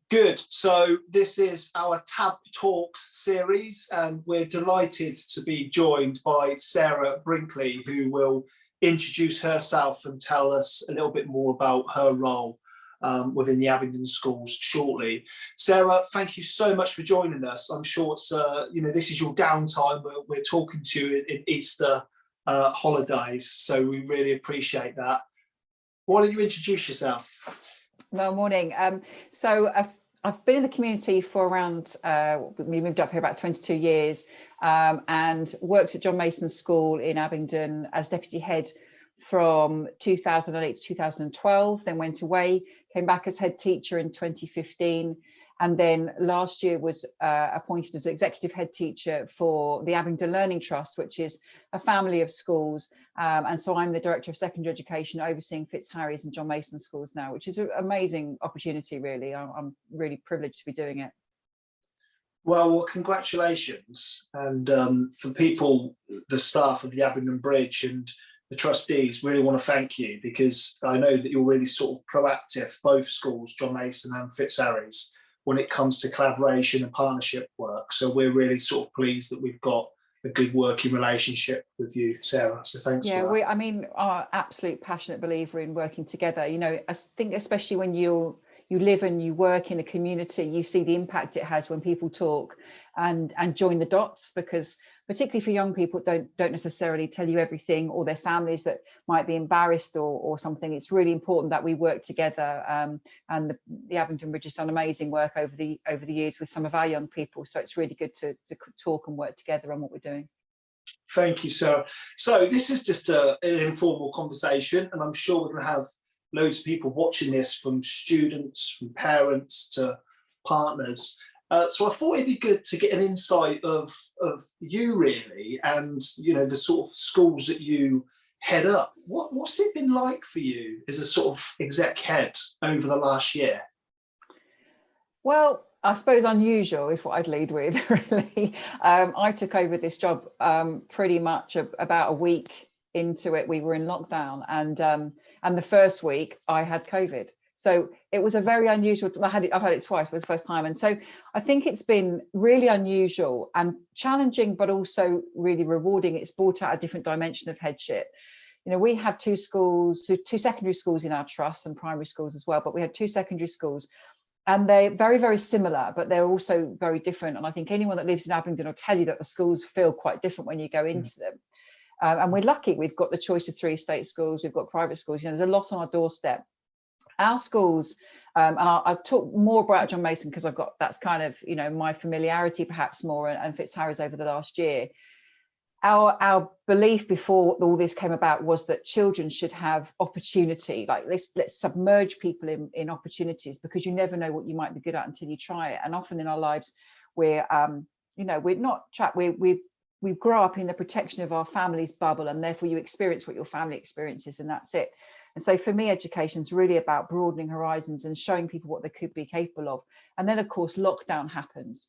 Good. So this is our TAB Talks series, and we're delighted to be joined by Sarah Brinkley, who will introduce herself and tell us a little bit more about her role within the Abingdon schools shortly. Sarah, thank you so much for joining us. I'm sure it's this is your downtime. We're talking to you in Easter holidays, so we really appreciate that. Why don't you introduce yourself? Well, morning. I've been in the community for around, we moved up here about 22 years and worked at John Mason School in Abingdon as deputy head from 2008 to 2012, then went away, came back as head teacher in 2015, and then last year was appointed as executive head teacher for the Abingdon Learning Trust, which is a family of schools. And so I'm the director of secondary education overseeing Fitzharris and John Mason schools now, which is an amazing opportunity, really. I'm really privileged to be doing it. Well, congratulations. And for people, the staff of the Abingdon Bridge and the trustees, really want to thank you, because I know that you're really sort of proactive, both schools, John Mason and Fitzharris, when it comes to collaboration and partnership work. So we're really sort of pleased that we've got a good working relationship with you, Sarah. So thanks for that. Yeah, I mean, our absolute passionate believer in working together. You know, I think especially when you live and you work in a community, you see the impact it has when people talk and join the dots, because particularly for young people don't necessarily tell you everything, or their families that might be embarrassed or something. It's really important that we work together, and the Abingdon Bridge has done amazing work over the years with some of our young people, so it's really good to talk and work together on what we're doing. Thank you, Sarah. So this is just an informal conversation, and I'm sure we're going to have loads of people watching this, from students, from parents to partners. So I thought it'd be good to get an insight of you, really, and the sort of schools that you head up. What's it been like for you as a sort of exec head over the last year? Well, I suppose unusual is what I'd lead with, really. I took over this job pretty much about a week into it. We were in lockdown, and the first week I had COVID. So it was a very unusual. I've had it twice, it was the first time. And so I think it's been really unusual and challenging, but also really rewarding. It's brought out a different dimension of headship. You know, we have two secondary schools in our trust, and primary schools as well, but we had two secondary schools, and they're very, very similar, but they're also very different. And I think anyone that lives in Abingdon will tell you that the schools feel quite different when you go into them. And we're lucky, we've got the choice of 3 state schools, we've got private schools, there's a lot on our doorstep. Our schools, and I'll talk more about John Mason because that's kind of, my familiarity perhaps more, and Fitzharris over the last year. Our belief before all this came about was that children should have opportunity. Like let's submerge people in opportunities, because you never know what you might be good at until you try it. And often in our lives, we're not trapped. We grow up in the protection of our family's bubble, and therefore you experience what your family experiences, and that's it. And so for me, education is really about broadening horizons and showing people what they could be capable of. And then, of course, lockdown happens.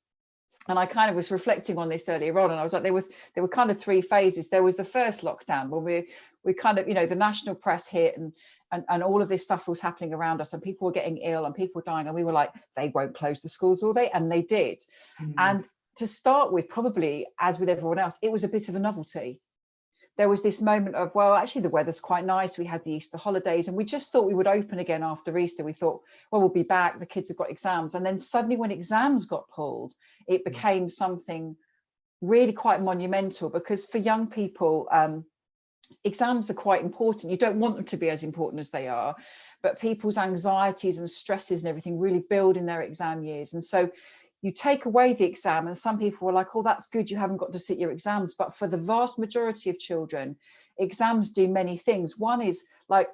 And I kind of was reflecting on this earlier on, and I was like, there were kind of 3 phases. There was the first lockdown where we kind of, the national press hit, and all of this stuff was happening around us, and people were getting ill and people were dying. And we were like, they won't close the schools, will they? And they did. And to start with, probably as with everyone else, it was a bit of a novelty. There was this moment of, well, actually the weather's quite nice. We had the Easter holidays, and we just thought we would open again after Easter. We thought, well, we'll be back. The kids have got exams. And then suddenly when exams got pulled, it became something really quite monumental, because for young people, exams are quite important. You don't want them to be as important as they are, but people's anxieties and stresses and everything really build in their exam years. And so you take away the exam, and some people were like, oh, that's good, you haven't got to sit your exams. But for the vast majority of children, exams do many things. One is, like,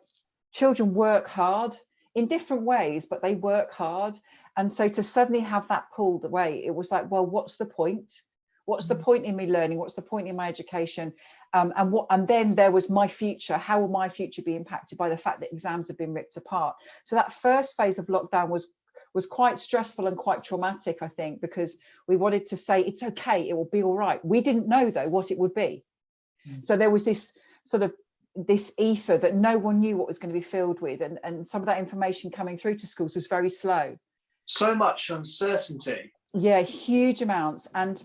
children work hard in different ways, but they work hard. And so to suddenly have that pulled away, it was like, well, what's the point? What's the point in me learning? What's the point in my education? And then there was my future. How will my future be impacted by the fact that exams have been ripped apart? So that first phase of lockdown was quite stressful and quite traumatic, I think, because we wanted to say, it's okay, it will be all right. We didn't know, though, what it would be. So there was this sort of this ether that no one knew what was going to be filled with. And some of that information coming through to schools was very slow. So much uncertainty. Yeah, huge amounts. And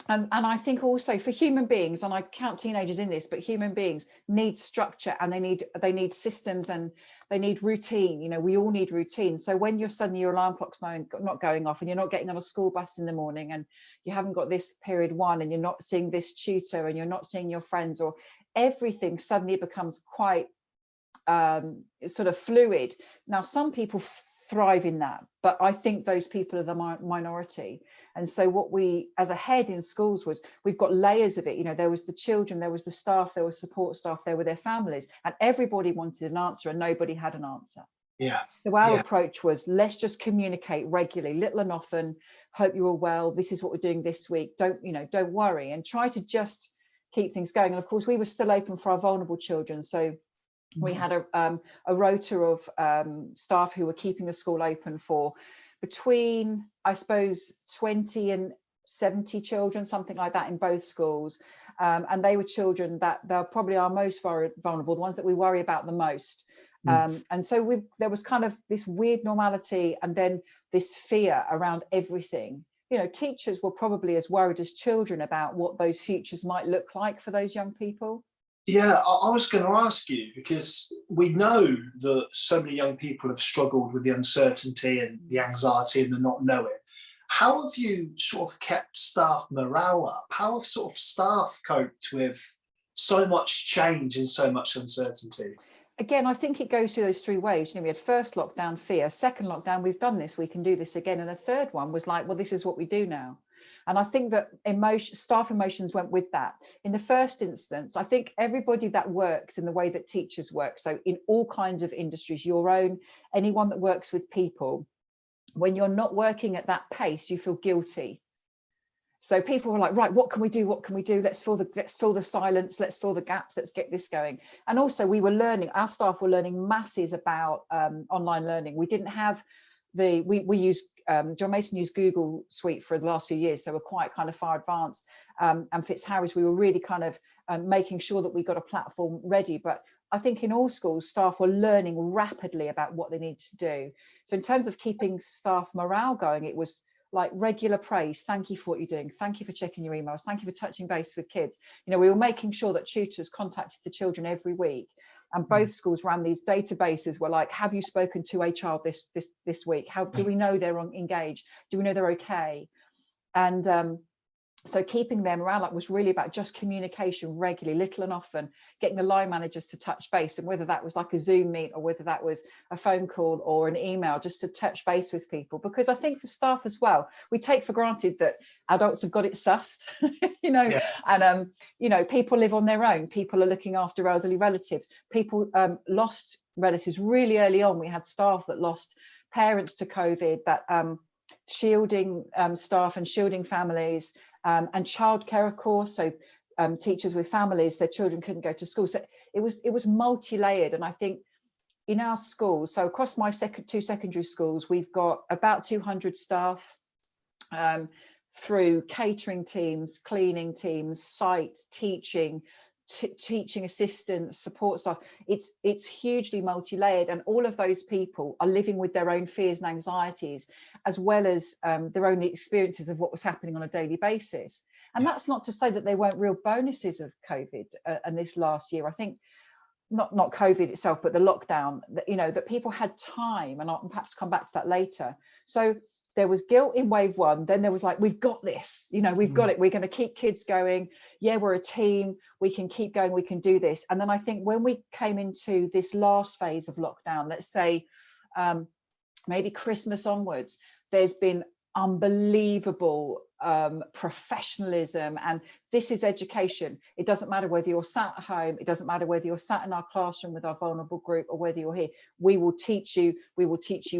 I think also for human beings, and I count teenagers in this, but human beings need structure, and they need systems, and they need routine. You know, we all need routine. So when you're suddenly your alarm clock's not going off, and you're not getting on a school bus in the morning, and you haven't got this period one, and you're not seeing this tutor, and you're not seeing your friends, or everything suddenly becomes quite sort of fluid. Now, some people thrive in that, but I think those people are the minority. And so what we as a head in schools was, we've got layers of it. You know, there was the children, there was the staff, there was support staff, there were their families, and everybody wanted an answer and nobody had an answer. Yeah. So our approach was, let's just communicate regularly, little and often. Hope you're all well. This is what we're doing this week. Don't worry, and try to just keep things going. And of course, we were still open for our vulnerable children. So we had a rota of staff who were keeping the school open for between, I suppose, 20 and 70 children, something like that, in both schools. And they were children that they're probably our most vulnerable, the ones that we worry about the most. And so there was kind of this weird normality, and then this fear around everything. You know, teachers were probably as worried as children about what those futures might look like for those young people. Yeah, I was going to ask you, because we know that so many young people have struggled with the uncertainty and the anxiety and the not knowing. How have you sort of kept staff morale up? How have sort of staff coped with so much change and so much uncertainty? Again, I think it goes through those three waves. You know, we had first lockdown, fear; second lockdown, we've done this, we can do this again. And the third one was like, well, this is what we do now. And I think that staff emotions went with that. In the first instance, I think everybody that works in the way that teachers work, so in all kinds of industries, your own, anyone that works with people, when you're not working at that pace, you feel guilty. So people were like, right, what can we do? What can we do? Let's fill the silence. Let's fill the gaps. Let's get this going. And also we were learning, our staff were learning masses about online learning. We didn't have we use John Mason used Google Suite for the last few years, so we're quite kind of far advanced. And Fitzharris, we were really kind of making sure that we got a platform ready. But I think in all schools, staff were learning rapidly about what they needed to do. So in terms of keeping staff morale going, it was like regular praise. Thank you for what you're doing. Thank you for checking your emails. Thank you for touching base with kids. You know, we were making sure that tutors contacted the children every week. And both schools ran these databases where, like, have you spoken to a child this week? How do we know they're engaged? Do we know they're okay? And so keeping them around, like, was really about just communication regularly, little and often, getting the line managers to touch base, and whether that was like a Zoom meet or whether that was a phone call or an email, just to touch base with people. Because I think for staff as well, we take for granted that adults have got it sussed, you know, and you know, people live on their own. People are looking after elderly relatives. People lost relatives really early on. We had staff that lost parents to COVID, that shielding staff and shielding families. And childcare, of course, so teachers with families, their children couldn't go to school. So it was multi-layered. And I think in our schools, so across my two secondary schools, we've got about 200 staff through catering teams, cleaning teams, site, teaching assistants, support staff. It's hugely multi-layered, and all of those people are living with their own fears and anxieties, as well as their own experiences of what was happening on a daily basis. And that's not to say that there weren't real bonuses of COVID and this last year. I think not COVID itself, but the lockdown, you know, that people had time, and I'll perhaps come back to that later. So there was guilt in wave one, then there was like, we've got this, you know, we've got it, we're going to keep kids going. Yeah, we're a team, we can keep going, we can do this. And then I think when we came into this last phase of lockdown, let's say maybe Christmas onwards, there's been unbelievable professionalism, and this is education. It doesn't matter whether you're sat at home, it doesn't matter whether you're sat in our classroom with our vulnerable group, or whether you're here. We will teach you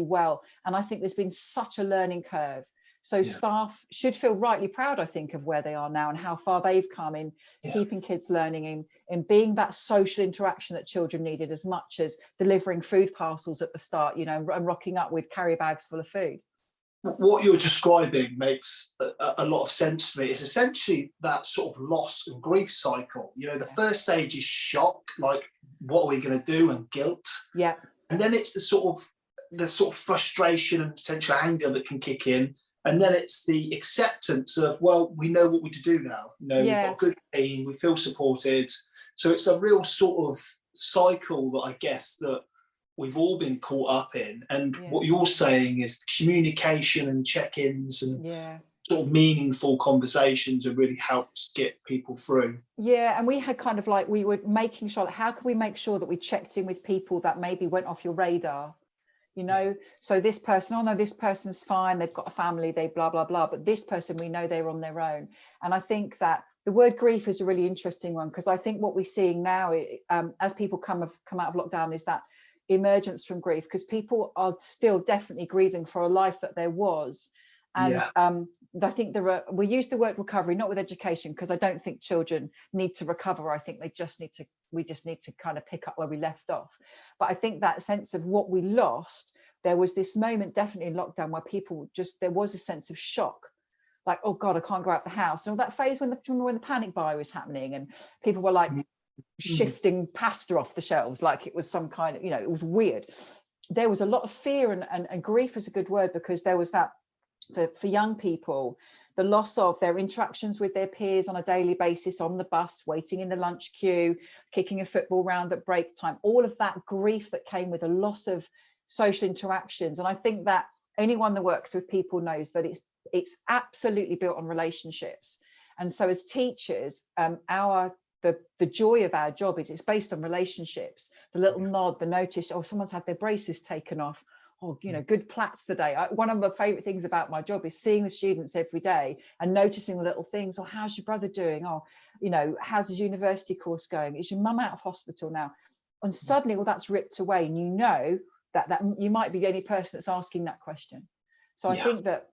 well. And I think there's been such a learning curve. So staff should feel rightly proud, I think, of where they are now and how far they've come in keeping kids learning, in being that social interaction that children needed, as much as delivering food parcels at the start, you know, and rocking up with carry bags full of food. What you're describing makes a lot of sense to me. It's essentially that sort of loss and grief cycle. You know, the first stage is shock, like, what are we going to do, and guilt. Yeah. And then it's the sort of the sort of frustration and potential anger that can kick in. And then it's the acceptance of, well, we know what we to do now. You know, we've got a good team, we feel supported. So it's a real sort of cycle that I guess that we've all been caught up in. And what you're saying is communication and check-ins and sort of meaningful conversations have really helped get people through. Yeah, and we had kind of like, we were making sure, like, how can we make sure that we checked in with people that maybe went off your radar? You know, so this person, oh no, this person's fine, they've got a family, they blah, blah, blah. But this person, we know they're on their own. And I think that the word grief is a really interesting one, because I think what we're seeing now, as people come out of lockdown, is that emergence from grief, because people are still definitely grieving for a life that there was. And I think we use the word recovery, not with education, because I don't think children need to recover. I think we just need to kind of pick up where we left off. But I think that sense of what we lost, there was this moment definitely in lockdown where people there was a sense of shock, like, oh God, I can't go out the house. And all that phase when the panic buy was happening and people were like shifting pasta off the shelves, like it was some kind of, it was weird. There was a lot of fear, and grief is a good word, because there was that, for young people, the loss of their interactions with their peers on a daily basis, on the bus, waiting in the lunch queue, kicking a football round at break time, all of that grief that came with a loss of social interactions. And I think that anyone that works with people knows that it's absolutely built on relationships. And so as teachers, the joy of our job is it's based on relationships. The little nod, the notice, oh, someone's had their braces taken off. Oh, good plats today. One of my favorite things about my job is seeing the students every day and noticing the little things. Oh, how's your brother doing? Oh, how's his university course going? Is your mum out of hospital now? And suddenly all that's ripped away, and you know that you might be the only person that's asking that question. So I think that,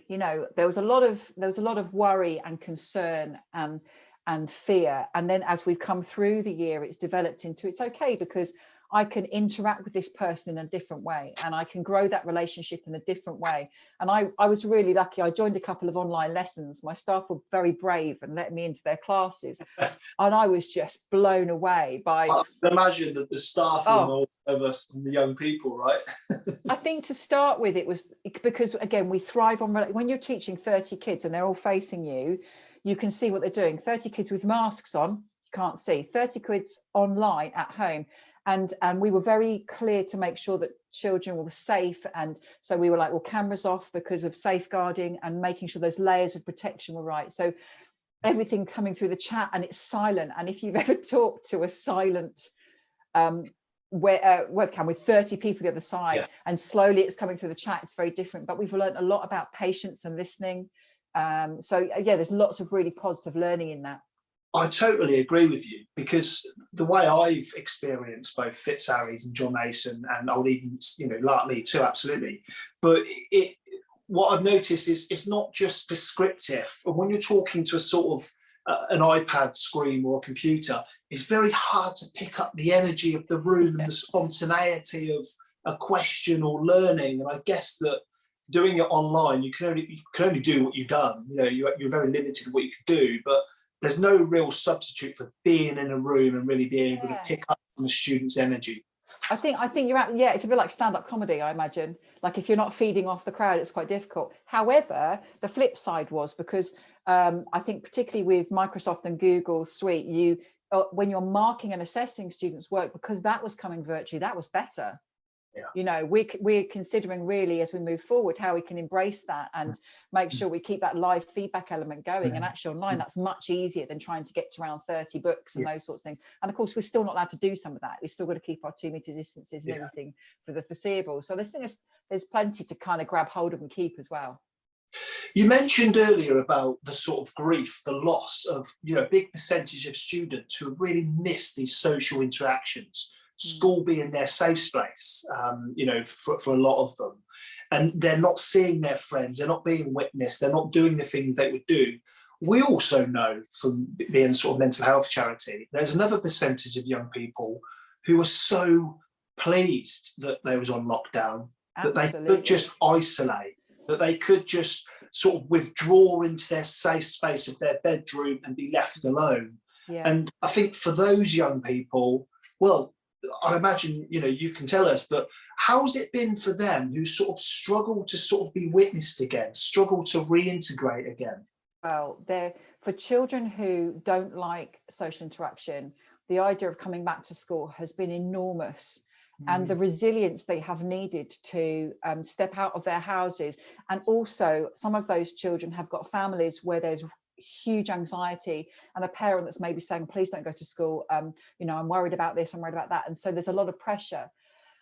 there was a lot of worry and concern and fear. And then as we've come through the year, it's developed into, it's okay, because I can interact with this person in a different way, and I can grow that relationship in a different way. And I was really lucky. I joined a couple of online lessons. My staff were very brave and let me into their classes. And I was just blown away by... I can imagine that the staff were more of us than the young people, right? I think to start with, it was because, again, we thrive on... When you're teaching 30 kids and they're all facing you, you can see what they're doing. 30 kids with masks on, you can't see. 30 kids online at home. And we were very clear to make sure that children were safe. And so we were like, well, cameras off because of safeguarding and making sure those layers of protection were right. So everything coming through the chat, and it's silent. And if you've ever talked to a silent webcam with 30 people the other side, and slowly it's coming through the chat, it's very different. But we've learned a lot about patience and listening. So there's lots of really positive learning in that. I totally agree with you, because the way I've experienced both Fitzharry's and John Mason, and I would even, Lartley too, absolutely. But what I've noticed is it's not just prescriptive. When you're talking to a sort of an iPad screen or a computer, it's very hard to pick up the energy of the room and the spontaneity of a question or learning. And I guess that doing it online, you can only do what you've done. You're very limited in what you can do, but there's no real substitute for being in a room and really being able to pick up on the students' energy. I think you're at, it's a bit like stand-up comedy, I imagine. Like if you're not feeding off the crowd, it's quite difficult. However, the flip side was, because I think particularly with Microsoft and Google Suite, when you're marking and assessing students' work, because that was coming virtually, that was better. We're considering really, as we move forward, how we can embrace that and make sure we keep that live feedback element going. And actually online, that's much easier than trying to get to around 30 books and those sorts of things. And of course, we're still not allowed to do some of that. We've still got to keep our 2-meter distances and everything for the foreseeable. So there's plenty to kind of grab hold of and keep as well. You mentioned earlier about the sort of grief, the loss of, a big percentage of students who really miss these social interactions. School being their safe space, for a lot of them. And they're not seeing their friends, they're not being witnessed, they're not doing the things they would do. We also know from being sort of mental health charity, there's another percentage of young people who are so pleased that they was on lockdown, that they could just isolate, that they could just sort of withdraw into their safe space of their bedroom and be left alone. And I think for those young people, well, I imagine, you can tell us that how's it been for them who sort of struggle to sort of be witnessed again, struggle to reintegrate again? Well, for children who don't like social interaction, the idea of coming back to school has been enormous. And the resilience they have needed to step out of their houses. And also some of those children have got families where there's huge anxiety and a parent that's maybe saying, please don't go to school. You know, I'm worried about this, I'm worried about that. And so there's a lot of pressure.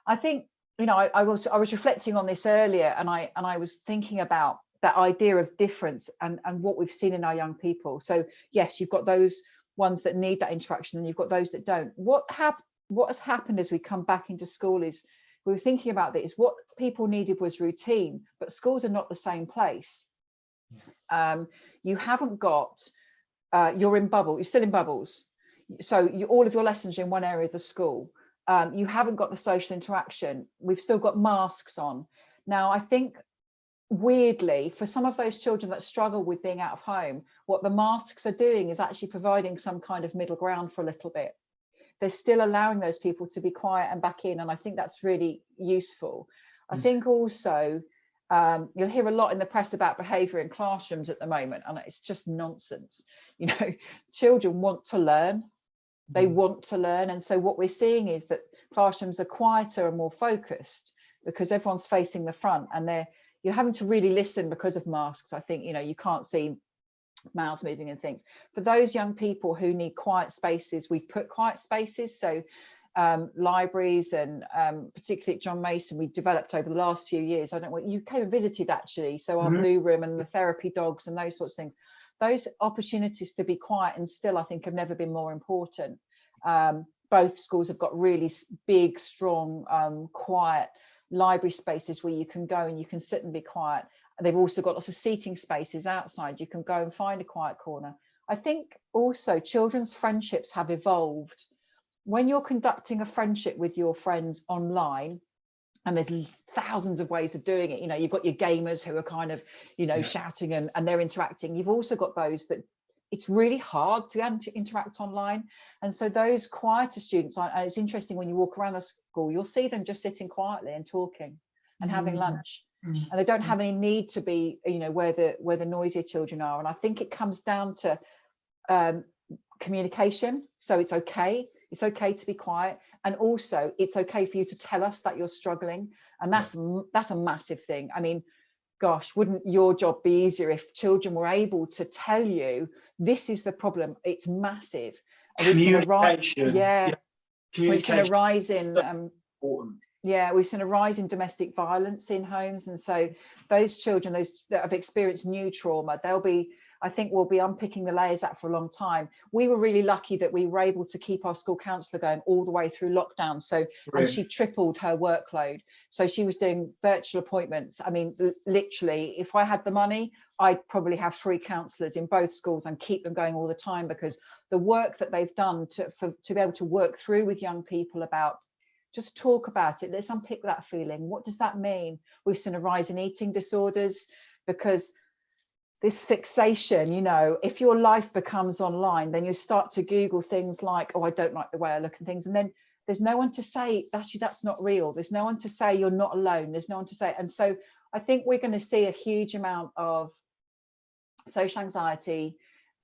I think, you know, I was reflecting on this earlier, and I was thinking about that idea of difference and what we've seen in our young people. So yes, you've got those ones that need that interaction, and you've got those that don't. What has happened as we come back into school is, we were thinking about this, what people needed was routine, but schools are not the same place. You haven't got, you're still in bubbles. So all of your lessons are in one area of the school. You haven't got the social interaction. We've still got masks on. Now, I think weirdly, for some of those children that struggle with being out of home, what the masks are doing is actually providing some kind of middle ground for a little bit. They're still allowing those people to be quiet and back in. And I think that's really useful. I think also, you'll hear a lot in the press about behaviour in classrooms at the moment, and it's just nonsense. You know, children want to learn. They want to learn. And so what we're seeing is that classrooms are quieter and more focused because everyone's facing the front, and you're having to really listen because of masks. I think, you know, you can't see mouths moving and things. For those young people who need quiet spaces, we've put quiet spaces. So libraries, and particularly at John Mason, we developed over the last few years. I don't know what you came and visited, actually. So our blue room and the therapy dogs and those sorts of things. Those opportunities to be quiet and still, I think, have never been more important. Both schools have got really big, strong, quiet library spaces where you can go and you can sit and be quiet. They've also got lots of seating spaces outside. You can go and find a quiet corner. I think also children's friendships have evolved. When you're conducting a friendship with your friends online, and there's thousands of ways of doing it, you know, you've got your gamers who are kind of, you know, shouting and they're interacting. You've also got those that it's really hard to interact online. And so those quieter students, it's interesting when you walk around the school, you'll see them just sitting quietly and talking and having lunch. And they don't have any need to be, you know, where the noisier children are. And I think it comes down to communication. So it's okay to be quiet, and also it's okay for you to tell us that you're struggling. And that's a massive thing. I mean, gosh, wouldn't your job be easier if children were able to tell you this is the problem? It's massive. Communication. We've seen a rise in important. Yeah, we've seen a rise in domestic violence in homes. And so those children, those that have experienced new trauma, I think we'll be unpicking the layers out for a long time. We were really lucky that we were able to keep our school counsellor going all the way through lockdown. So, and she tripled her workload. So she was doing virtual appointments. I mean, literally, if I had the money, I'd probably have 3 counsellors in both schools and keep them going all the time, because the work that they've done to be able to work through with young people about, just talk about it. Let's unpick that feeling. What does that mean? We've seen a rise in eating disorders because this fixation, you know, if your life becomes online, then you start to Google things like, oh, I don't like the way I look and things. And then there's no one to say, actually, that's not real. There's no one to say you're not alone. There's no one to say. And so I think we're going to see a huge amount of social anxiety,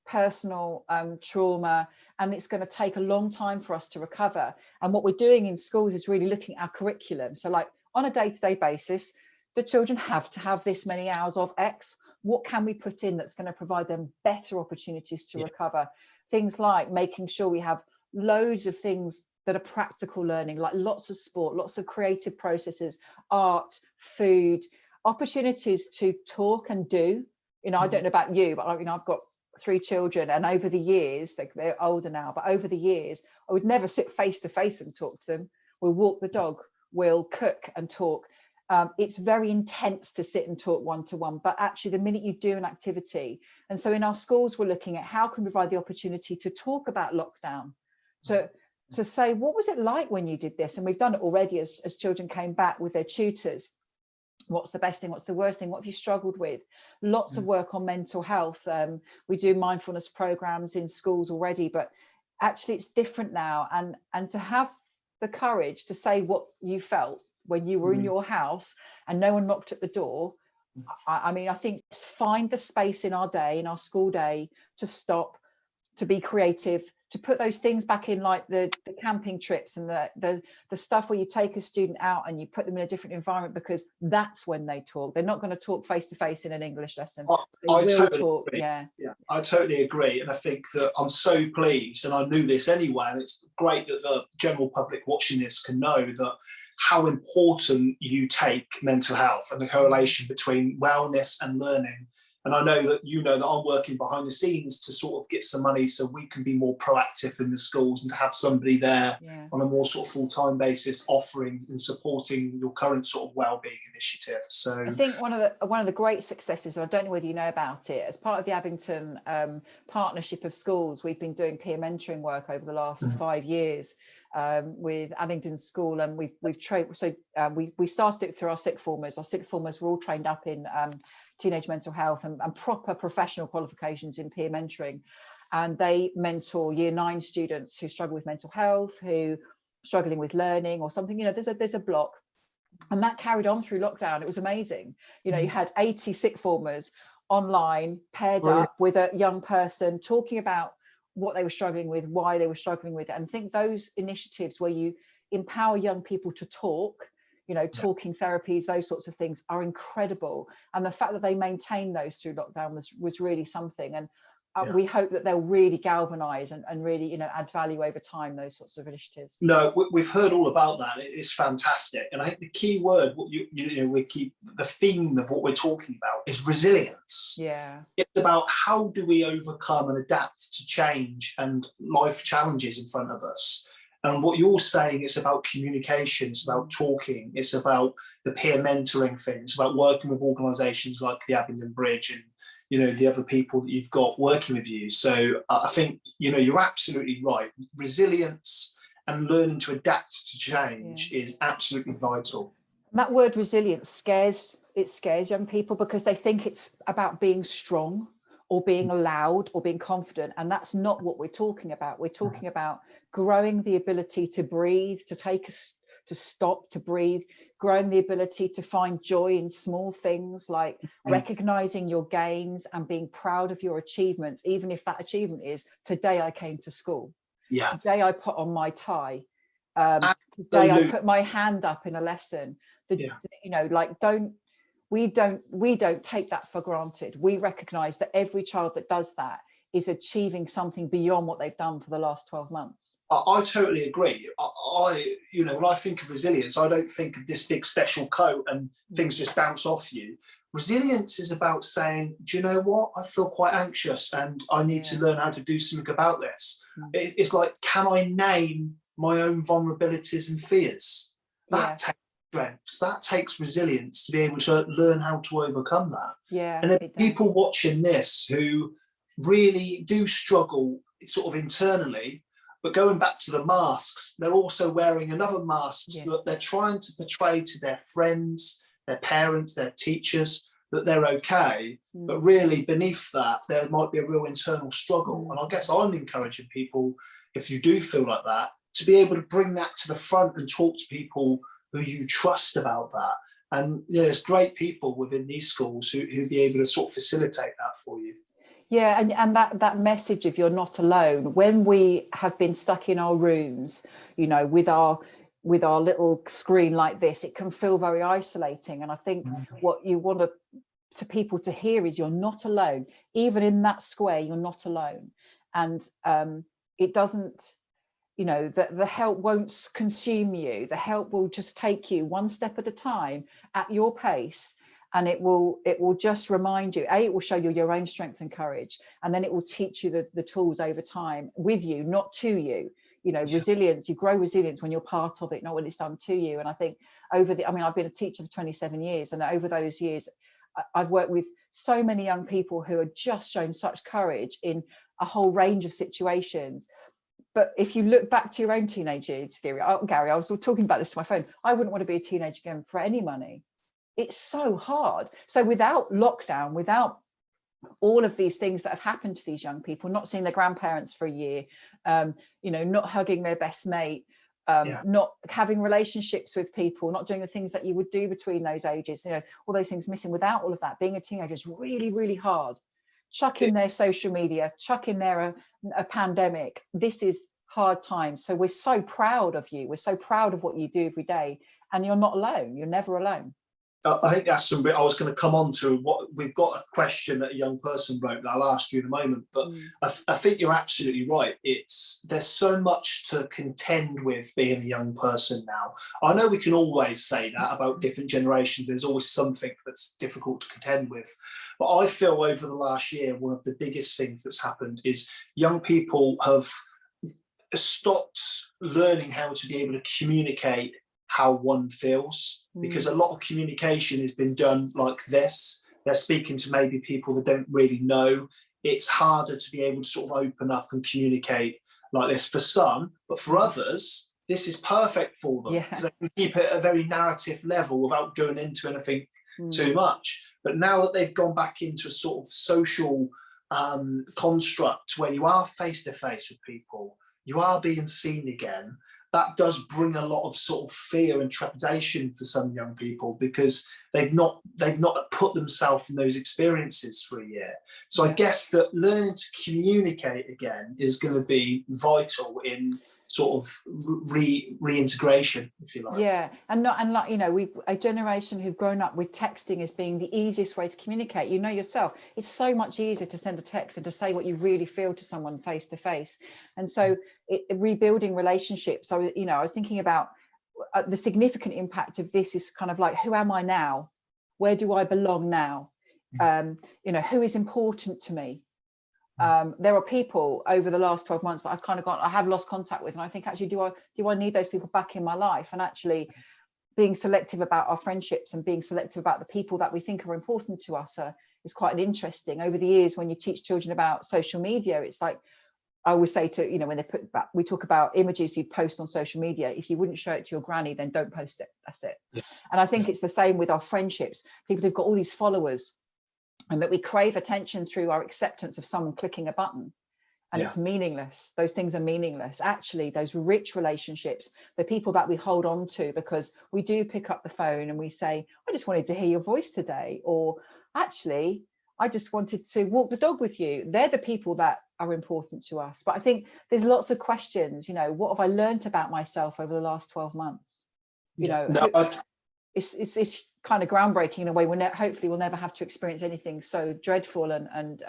personal trauma, and it's going to take a long time for us to recover. And what we're doing in schools is really looking at our curriculum. So like on a day-to-day basis, the children have to have this many hours of X. What can we put in that's going to provide them better opportunities to recover? Things like making sure we have loads of things that are practical learning, like lots of sport, lots of creative processes, art, food, opportunities to talk and do. You know, I don't know about you, but I've got 3 children, and over the years, they're older now, but over the years, I would never sit face to face and talk to them. We'll walk the dog, we'll cook and talk. It's very intense to sit and talk one-to-one, but actually the minute you do an activity, and so in our schools, we're looking at how can we provide the opportunity to talk about lockdown, to say, what was it like when you did this? And we've done it already as children came back with their tutors. What's the best thing? What's the worst thing? What have you struggled with? Lots of work on mental health. We do mindfulness programs in schools already, but actually it's different now. And to have the courage to say what you felt, when you were in your house and no one knocked at the door. I mean, I think find the space in our day, in our school day, to stop, to be creative, to put those things back in, like the camping trips and the stuff where you take a student out and you put them in a different environment, because that's when they talk. They're not going to talk face to face in an English lesson. I totally agree. I totally agree. And I think that I'm so pleased, and I knew this anyway, and it's great that the general public watching this can know that how important you take mental health and the correlation between wellness and learning. And I know that you know that I'm working behind the scenes to sort of get some money so we can be more proactive in the schools, and to have somebody there on a more sort of full-time basis offering and supporting your current sort of wellbeing initiative. So I think one of the great successes, and I don't know whether you know about it, as part of the Abingdon partnership of schools, we've been doing peer mentoring work over the last 5 years with Abingdon School, and we've trained. So we started it through our sixth formers. Our sixth formers were all trained up in teenage mental health and proper professional qualifications in peer mentoring, and they mentor year 9 students who struggle with mental health, who are struggling with learning or something. You know, there's a block, and that carried on through lockdown. It was amazing. You know, you had 80 sixth formers online paired up with a young person talking about what they were struggling with, why they were struggling with it. And I think those initiatives where you empower young people to talk, you know, talking therapies, those sorts of things are incredible. And the fact that they maintained those through lockdown was really something. And we hope that they'll really galvanise and really, you know, add value over time, those sorts of initiatives. No, we've heard all about that. It's fantastic. And I think the key word, what the theme of what we're talking about is resilience. Yeah. It's about how do we overcome and adapt to change and life challenges in front of us. And what you're saying, it's about communication, it's about talking, it's about the peer mentoring thing, it's about working with organisations like the Abingdon Bridge and, you know, the other people that you've got working with you. So I think, you know, you're absolutely right. Resilience and learning to adapt to change is absolutely vital. That word resilience scares young people, because they think it's about being strong or being loud or being confident, and that's not what we're talking about. We're talking about growing the ability to breathe, to stop, to breathe, growing the ability to find joy in small things, like recognizing your gains and being proud of your achievements, even if that achievement is, today I came to school, today I put on my tie, today I put my hand up in a lesson. You know, like, we don't take that for granted. We recognize that every child that does that is achieving something beyond what they've done for the last 12 months. I totally agree. You know, when I think of resilience, I don't think of this big special coat and things just bounce off you. Resilience is about saying, do you know what? I feel quite anxious and I need to learn how to do something about this. It's like, can I name my own vulnerabilities and fears? That takes strength. That takes resilience to be able to learn how to overcome that. And then people watching this who really do struggle sort of internally, but going back to the masks, they're also wearing another mask that they're trying to portray to their friends, their parents, their teachers, that they're okay, but really beneath that there might be a real internal struggle. And I guess I'm encouraging people, if you do feel like that, to be able to bring that to the front and talk to people who you trust about that. And there's great people within these schools who'd be able to sort of facilitate that for you. Yeah, and that message of you're not alone, when we have been stuck in our rooms, you know, with our little screen like this, it can feel very isolating. And I think what you want to people to hear is you're not alone. Even in that square, you're not alone. And it doesn't, you know, the help won't consume you. The help will just take you one step at a time at your pace. And it will just remind you, it will show you your own strength and courage. And then it will teach you the tools over time with you, not to you. You know, resilience, you grow resilience when you're part of it, not when it's done to you. And I think I've been a teacher for 27 years. And over those years, I've worked with so many young people who are just shown such courage in a whole range of situations. But if you look back to your own teenage years, Gary, I was talking about this to my phone. I wouldn't want to be a teenager again for any money. It's so hard. So without lockdown, without all of these things that have happened to these young people, not seeing their grandparents for a year, you know, not hugging their best mate, not having relationships with people, not doing the things that you would do between those ages, you know, all those things missing. Without all of that, being a teenager is really, really hard. Chuck in their social media, chuck in there a pandemic. This is hard times. So we're so proud of you. We're so proud of what you do every day, and you're not alone. You're never alone. I think that's something I was going to come on to. What we've got a question that a young person wrote that I'll ask you in a moment, but I think you're absolutely right. There's so much to contend with being a young person now. I know we can always say that about different generations. There's always something that's difficult to contend with, but I feel over the last year, one of the biggest things that's happened is young people have stopped learning how to be able to communicate how one feels, because a lot of communication has been done like this. They're speaking to maybe people that don't really know. It's harder to be able to sort of open up and communicate like this for some, but for others, this is perfect for them, because they can keep it at a very narrative level without going into anything too much. But now that they've gone back into a sort of social construct where you are face to face with people, you are being seen again, that does bring a lot of sort of fear and trepidation for some young people, because they've not put themselves in those experiences for a year. So I guess that learning to communicate again is going to be vital in sort of reintegration, if you like. Yeah, and like, you know, a generation who've grown up with texting as being the easiest way to communicate. You know yourself, it's so much easier to send a text and to say what you really feel to someone face to face. And so rebuilding relationships. So, you know, I was thinking about the significant impact of this is kind of like, who am I now? Where do I belong now? You know, who is important to me? There are people over the last 12 months that I have lost contact with, and I think, actually, do I need those people back in my life? And actually being selective about our friendships and being selective about the people that we think are important to us is quite interesting. Over the years, when you teach children about social media, it's like, I always say to, you know, when we talk about images you post on social media, if you wouldn't show it to your granny, then don't post it. That's it. And I think it's the same with our friendships. People who've got all these followers, and that we crave attention through our acceptance of someone clicking a button, and it's meaningless. Those things are meaningless. Actually, those rich relationships, the people that we hold on to because we do pick up the phone and we say, I just wanted to hear your voice today, or actually, I just wanted to walk the dog with you. They're the people that are important to us. But I think there's lots of questions, you know, what have I learned about myself over the last 12 months? You know, it's kind of groundbreaking in a way. Hopefully we'll never have to experience anything so dreadful and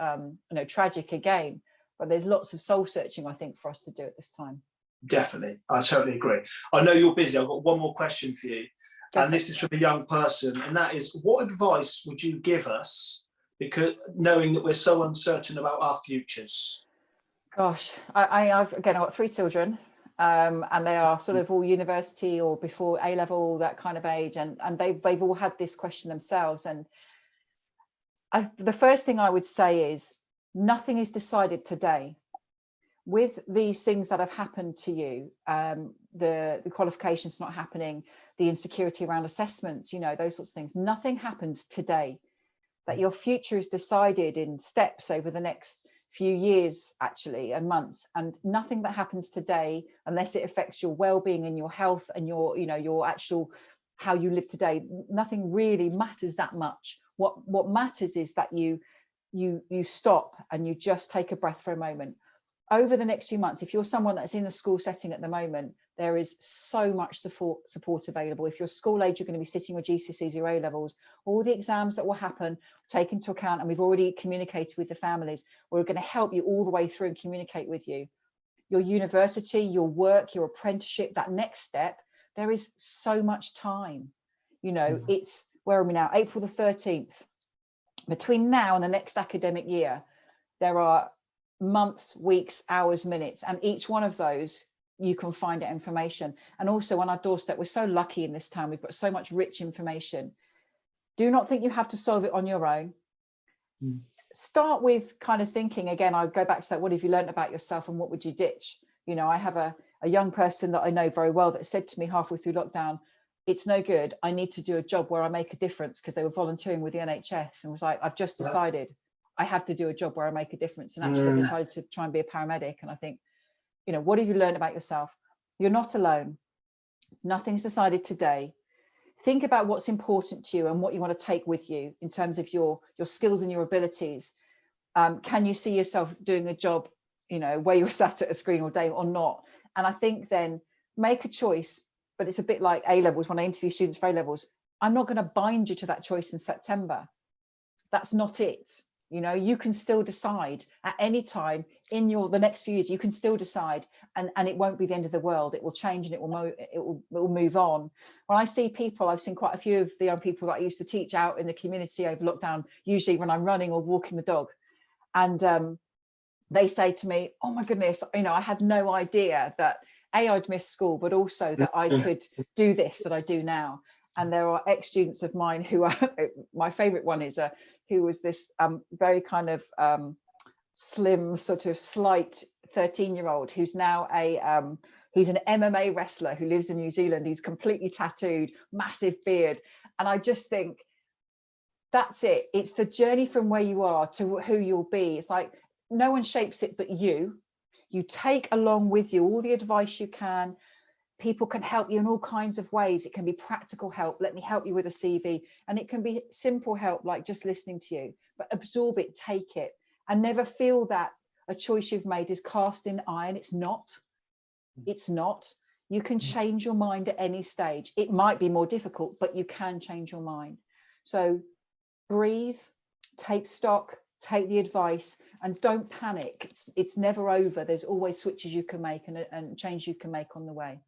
you know, tragic again. But there's lots of soul searching, I think, for us to do at this time. Definitely, I totally agree. I know you're busy. I've got one more question for you, and this is from a young person, and that is, what advice would you give us, because knowing that we're so uncertain about our futures? Gosh, I've got 3 children. And they are sort of all university or before A-level, that kind of age, and they've all had this question themselves. And the first thing I would say is, nothing is decided today. With these things that have happened to you, the qualifications not happening, the insecurity around assessments, you know, those sorts of things, nothing happens today. That your future is decided in steps over the next few years, actually, and months, and nothing that happens today, unless it affects your well-being and your health and your, you know, your actual how you live today, nothing really matters that much. What matters is that you stop and you just take a breath for a moment. Over the next few months, if you're someone that's in a school setting at the moment, there is so much support available. If you're school age, you're going to be sitting with GCSEs or A-levels, all the exams that will happen, take into account, and we've already communicated with the families. We're going to help you all the way through and communicate with you. Your university, your work, your apprenticeship, that next step, there is so much time. You know, it's, where are we now? April the 13th. Between now and the next academic year, there are months, weeks, hours, minutes, and each one of those you can find out information. And also on our doorstep, we're so lucky in this town, we've got so much rich information. Do not think you have to solve it on your own. Start with kind of thinking, again, I go back to that, what have you learned about yourself and what would you ditch? You know, I have a young person that I know very well that said to me halfway through lockdown, it's no good, I need to do a job where I make a difference, because they were volunteering with the NHS, and was like, I've just decided I have to do a job where I make a difference, and actually decided to try and be a paramedic. And I think, you know, what have you learned about yourself? You're not alone. Nothing's decided today. Think about what's important to you and what you want to take with you in terms of your skills and your abilities. Can you see yourself doing a job, you know, where you're sat at a screen all day or not? And I think then make a choice, but it's a bit like A-levels. When I interview students for A-levels, I'm not going to bind you to that choice in September. That's not it. You know, you can still decide at any time in the next few years. You can still decide, and it won't be the end of the world. It will change and it will move on. When I see people, I've seen quite a few of the young people that I used to teach out in the community over lockdown, usually when I'm running or walking the dog, and they say to me, "Oh my goodness, you know, I had no idea that I'd missed school, but also that I could do this that I do now." And there are ex-students of mine who are, my favorite one is who was this very kind of slim, sort of slight 13-year-old who's now he's an MMA wrestler who lives in New Zealand. He's completely tattooed, massive beard. And I just think that's it. It's the journey from where you are to who you'll be. It's like no one shapes it but you. You take along with you all the advice you can. People can help you in all kinds of ways. It can be practical help. Let me help you with a CV. And it can be simple help, like just listening to you, but absorb it, take it, and never feel that a choice you've made is cast in iron. It's not. It's not. You can change your mind at any stage. It might be more difficult, but you can change your mind. So breathe, take stock, take the advice, and don't panic. It's never over. There's always switches you can make and change you can make on the way.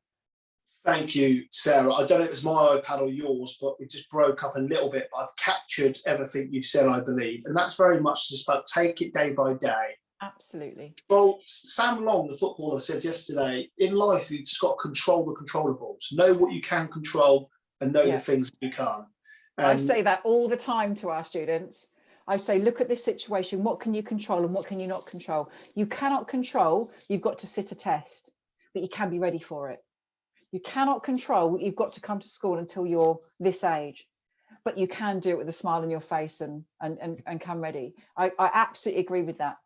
Thank you, Sarah. I don't know if it's my iPad or yours, but it just broke up a little bit. But I've captured everything you've said, I believe. And that's very much just about take it day by day. Absolutely. Well, Sam Long, the footballer, said yesterday, in life, you've just got to control the controllables. Know what you can control and know the things you can't. I say that all the time to our students. I say, look at this situation. What can you control and what can you not control? You cannot control, you've got to sit a test, but you can be ready for it. You cannot control, you've got to come to school until you're this age, but you can do it with a smile on your face and come ready. I absolutely agree with that.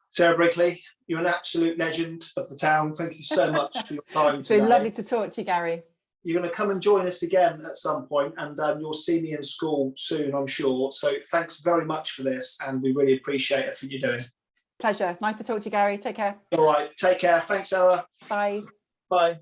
Sarah Brinkley, you're an absolute legend of the town. Thank you so much for your time It's today. been lovely to talk to you, Gary. You're going to come and join us again at some point, and you'll see me in school soon, I'm sure. So thanks very much for this, and we really appreciate everything you're doing. Pleasure. Nice to talk to you, Gary. Take care. All right. Take care. Thanks, Sarah. Bye. Bye.